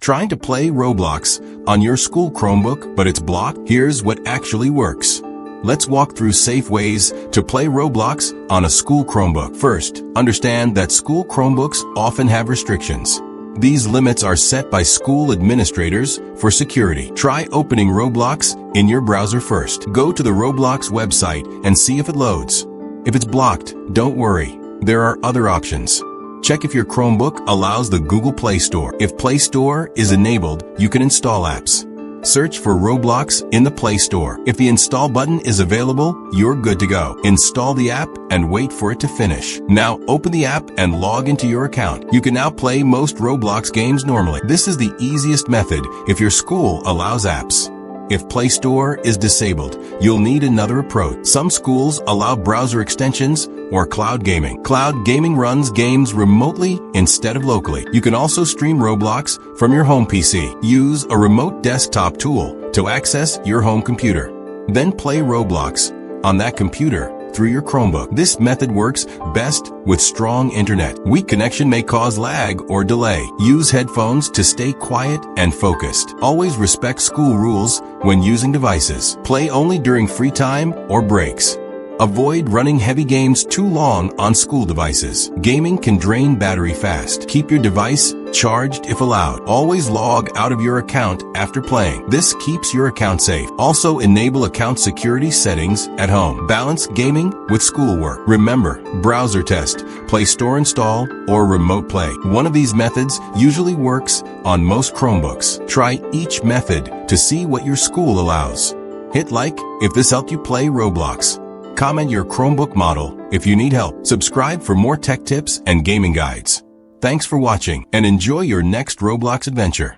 Trying to play Roblox on your school Chromebook, but it's blocked? Here's what actually works. Let's walk through safe ways to play Roblox on a school Chromebook. First, understand that school Chromebooks often have restrictions. These limits are set by school administrators for security. Try opening Roblox in your browser first. Go to the Roblox website and see if it loads. If it's blocked, don't worry. There are other options. Check if your Chromebook allows the Google Play Store. If Play Store is enabled, you can install apps. Search for Roblox in the Play Store. If the install button is available, you're good to go. Install the app and wait for it to finish. Now open the app and log into your account. You can now play most Roblox games normally. This is the easiest method if your school allows apps. If Play Store is disabled, you'll need another approach. Some schools allow browser extensions or cloud gaming. Cloud gaming runs games remotely instead of locally. You can also stream Roblox from your home PC. Use a remote desktop tool to access your home computer. Then play Roblox on that computer through your Chromebook. This method works best with strong internet. Weak connection may cause lag or delay. Use headphones to stay quiet and focused. Always respect school rules when using devices. Play only during free time or breaks. Avoid running heavy games too long on school devices. Gaming can drain battery fast. Keep your device charged if allowed. Always log out of your account after playing. This keeps your account safe. Also enable account security settings at home. Balance gaming with schoolwork. Remember, browser test, Play Store install, or remote play. One of these methods usually works on most Chromebooks. Try each method to see what your school allows. Hit like if this helped you play Roblox. Comment your Chromebook model if you need help. Subscribe for more tech tips and gaming guides. Thanks for watching and enjoy your next Roblox adventure.